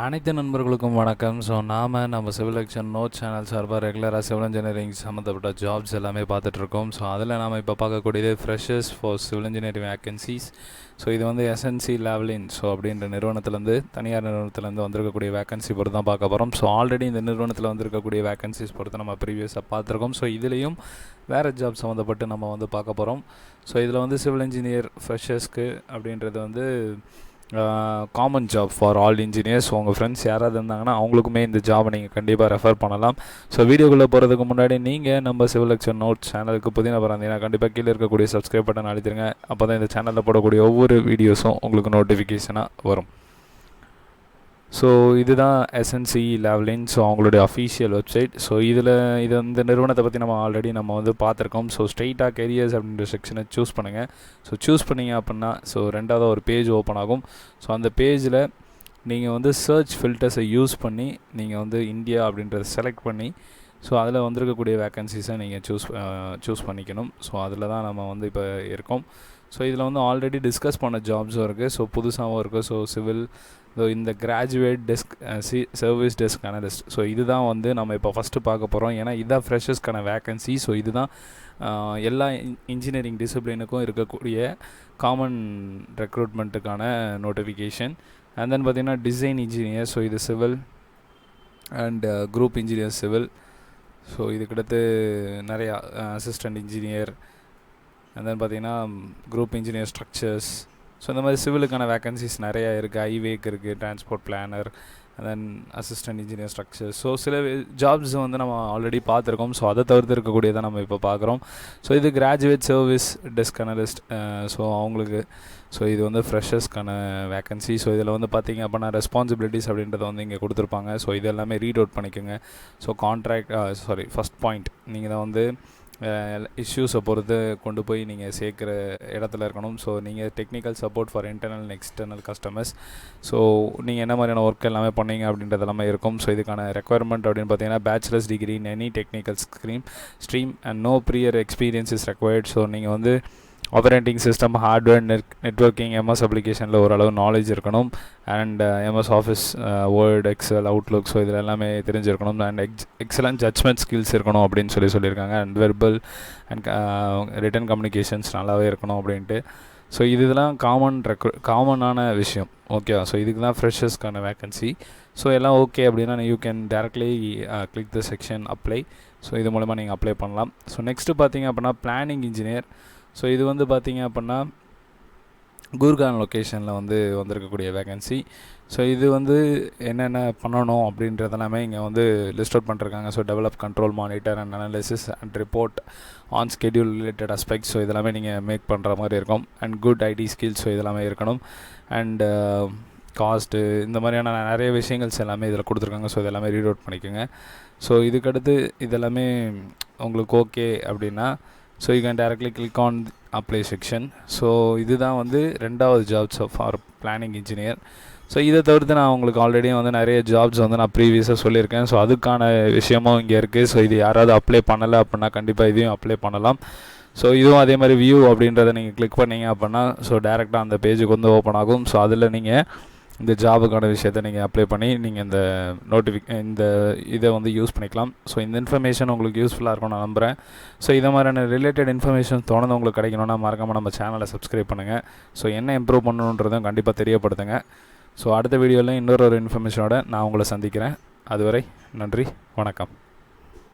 அனைத்து நண்பர்களுக்கும் வணக்கம். ஸோ நம்ம சிவில் எலெக்ஷன் நோட் சேனல் சார்பாக ரெகுலராக சிவில் இன்ஜினியரிங் சம்மந்தப்பட்ட ஜாப்ஸ் எல்லாமே பார்த்துட்ருக்கோம். ஸோ அதில் நாம் இப்போ பார்க்கக்கூடியது freshers for civil engineering vacancies. So இது வந்து எஸ்என்சி லேவலின் அப்படின்ற நிறுவனத்துலேருந்து தனியார் நிறுவனத்துலேருந்து வந்திருக்கக்கூடிய வேக்கன்சி பொறுத்து தான் பார்க்க போகிறோம். ஸோ ஆல்ரெடி இந்த நிறுவனத்தில் வந்திருக்கக்கூடிய வேக்கன்சிஸ் பொறுத்து நம்ம ப்ரீவியஸாக பார்த்துருக்கோம். ஸோ இதுலேயும் வேறு ஜாப் சம்மந்தப்பட்டு நம்ம வந்து பார்க்க போகிறோம். ஸோ இதில் வந்து சிவில் இன்ஜினியர் ஃப்ரெஷர்ஸ்க்கு அப்படின்றது வந்து common job for all engineers. உங்கள் ஃப்ரெண்ட்ஸ் யாராவது இருந்தாங்கன்னா அவங்களுக்குமே இந்த ஜாபை நீங்கள் கண்டிப்பாக ரெஃபர் பண்ணலாம். ஸோ வீடியோக்குள்ளே போகிறதுக்கு முன்னாடி நீங்கள் நம்ம சிவில் எலெக்ஷன் நோட் சேனலுக்கு புதிய பிறந்தீங்கன்னா கண்டிப்பாக கீழே இருக்கக்கூடிய சப்ஸ்கிரைப் பட்டன் அழுத்திடுங்க. அப்போ தான் இந்த சேனலில் போடக்கூடிய ஒவ்வொரு வீடியோஸும் உங்களுக்கு நோட்டிஃபிகேஷனாக வரும். ஸோ இதுதான் எஸ்என்சி லேவலின். ஸோ அவங்களுடைய அஃபீஷியல் வெப்சைட். ஸோ இந்த நிறுவனத்தை பற்றி நம்ம வந்து பார்த்துருக்கோம். ஸோ ஸ்ட்ரெயிட்டாக கெரியர்ஸ் அப்படின்ற செக்ஷனை சூஸ் பண்ணுங்கள். ஸோ சூஸ் பண்ணிங்க அப்படின்னா ரெண்டாவது ஒரு பேஜ் ஓப்பன் ஆகும். ஸோ அந்த பேஜில் நீங்கள் வந்து சர்ச் ஃபில்டர்ஸை யூஸ் பண்ணி நீங்கள் வந்து இந்தியா அப்படின்றத செலக்ட் பண்ணி ஸோ அதில் வந்திருக்கக்கூடிய வேக்கன்சிஸை நீங்கள் சூஸ் பண்ணிக்கணும். ஸோ அதில் தான் நம்ம வந்து இப்போ இருக்கோம். ஸோ இதில் வந்து ஆல்ரெடி டிஸ்கஸ் பண்ண ஜாப்ஸும் இருக்குது. ஸோ புதுசாகவும் இருக்குது. ஸோ சிவில் இந்த graduate desk service desk analyst. So இதுதான் வந்து நம்ம இப்போ ஃபஸ்ட்டு பார்க்க போகிறோம். ஏன்னா இதுதான் ஃப்ரெஷர்ஸ்க்கான வேக்கன்சி. ஸோ இதுதான் எல்லா இன்ஜினியரிங் டிசிப்ளினுக்கும் இருக்கக்கூடிய காமன் ரெக்ரூட்மெண்ட்டுக்கான நோட்டிஃபிகேஷன். அண்ட் தென் பார்த்திங்கன்னா டிசைன் இன்ஜினியர். ஸோ இது civil and group engineer civil. So இதுக்கடுத்து நிறையா அசிஸ்டண்ட் இன்ஜினியர் அண்ட் தென் பார்த்திங்கன்னா குரூப் இன்ஜினியர் ஸ்ட்ரக்சர்ஸ். ஸோ இந்த மாதிரி சிவிலுக்கான வேக்கன்சிஸ் நிறையா இருக்குது. ஐவேக் இருக்குது, டிரான்ஸ்போர்ட் பிளானர், தென் அசிஸ்டன்ட் இன்ஜினியர் ஸ்ட்ரக்சர்ஸ். ஸோ சில ஜாப்ஸ் வந்து நம்ம ஆல்ரெடி பார்த்துருக்கோம். ஸோ அதை தவிர்த்து இருக்கக்கூடியதை நம்ம இப்போ பார்க்குறோம். ஸோ இது graduate service desk analyst. So அவங்களுக்கு இது வந்து ஃப்ரெஷர்ஸ்க்கான வேக்கன்சி. ஸோ இதில் வந்து பார்த்திங்க அப்படின்னா ரெஸ்பான்சிபிலிட்டிஸ் அப்படின்றத வந்து இங்கே கொடுத்துருப்பாங்க. ஸோ இது எல்லாமே ரீட் அவுட் பண்ணிக்கோங்க. ஸோ ஃபஸ்ட் பாயிண்ட் நீங்கள் தான் வந்து இஷ்யூஸை பொறுத்து கொண்டு போய் நீங்கள் சேர்க்குற இடத்துல இருக்கணும். ஸோ நீங்கள் technical support for internal and external customers. So நீங்கள் என்ன மாதிரியான ஒர்க் எல்லாமே பண்ணீங்க அப்படின்றது எல்லாமே இருக்கும். ஸோ இதுக்கான ரெக்குயர்மெண்ட் அப்படின்னு பார்த்தீங்கன்னா bachelors degree in any technical stream and no prior experience is required. So நீங்கள் வந்து operating system, hardware, networking, MS அப்ளிகேஷனில் ஓரளவு நாலேஜ் இருக்கணும். And MS Office, Word, Excel, Outlook. So இதில் எல்லாமே தெரிஞ்சிருக்கணும். அண்ட் எக்ஸலன்ட் ஜட்ஜ்மெண்ட் ஸ்கில்ஸ் இருக்கணும் அப்படின்னு சொல்லியிருக்காங்க. And verbal and written communications நல்லாவே இருக்கணும் அப்படின்ட்டு. ஸோ இதெல்லாம் காமனான விஷயம். ஓகே. ஸோ இதுக்கு தான் ஃப்ரெஷர்ஸ்க்கான வேக்கன்சி. ஸோ எல்லாம் ஓகே அப்படின்னா you can directly click the section apply. So இது மூலமாக நீங்கள் அப்ளை பண்ணலாம். ஸோ நெக்ஸ்ட்டு பார்த்தீங்க அப்படின்னா பிளானிங் இன்ஜினியர். ஸோ இது வந்து பார்த்திங்க அப்படின்னா குர்கான் லொக்கேஷனில் வந்து வந்திருக்கக்கூடிய வேக்கன்சி. ஸோ இது வந்து என்னென்ன பண்ணணும் அப்படின்றதெல்லாமே இங்கே வந்து லிஸ்ட் அவுட் பண்ணிருக்காங்க. So develop, control, monitor and analysis and report on schedule related aspects. So இதெல்லாமே நீங்கள் மேக் பண்ணுற மாதிரி இருக்கும். And good IT skills. So இதெல்லாமே இருக்கணும். அண்ட் காஸ்ட்டு, இந்த மாதிரியான நிறைய விஷயங்கள்ஸ் எல்லாமே இதில் கொடுத்துருக்காங்க. ஸோ இதெல்லாமே ரீட் அவுட் பண்ணிக்கோங்க. ஸோ இதுக்கடுத்து இதெல்லாமே உங்களுக்கு ஓகே அப்படின்னா so you can directly click on apply section. So இதுதான் வந்து ரெண்டாவது jobs for planning engineer. So இதை தவிர்த்து நான் உங்களுக்கு ஆல்ரெடி வந்து நிறைய ஜாப்ஸ் வந்து நான் ப்ரீவியஸாக சொல்லியிருக்கேன். ஸோ அதுக்கான விஷயமும் இங்கே இருக்குது. ஸோ இது யாராவது அப்ளை பண்ணலை அப்படின்னா கண்டிப்பாக இதையும் அப்ளை பண்ணலாம். ஸோ இதுவும் அதே மாதிரி வியூ அப்படின்றத நீங்கள் கிளிக் பண்ணிங்க அப்படின்னா டேரெக்டாக அந்த பேஜுக்கு வந்து ஓப்பன் ஆகும். ஸோ அதில் நீங்கள் இந்த ஜாபுக்கான விஷயத்தை நீங்கள் அப்ளை பண்ணி நீங்கள் இந்த இதை வந்து யூஸ் பண்ணிக்கலாம். ஸோ இந்த இன்ஃபர்மேஷன் உங்களுக்கு யூஸ்ஃபுல்லாக இருக்கும் நான் நம்புகிறேன். ஸோ இதை மாதிரியான ரிலேட்டட் இன்ஃபர்மேஷன் தொடர்ந்து உங்களுக்கு கிடைக்கணும்னா மறக்காமல் நம்ம சேனலை சப்ஸ்கிரைப் பண்ணுங்கள். ஸோ என்ன இம்ப்ரூவ் பண்ணணுன்றதும் கண்டிப்பாக தெரியப்படுத்துங்க. ஸோ அடுத்த வீடியோவில் இன்னொரு இன்ஃபர்மேஷனோட நான் உங்களை சந்திக்கிறேன். அதுவரை நன்றி, வணக்கம்.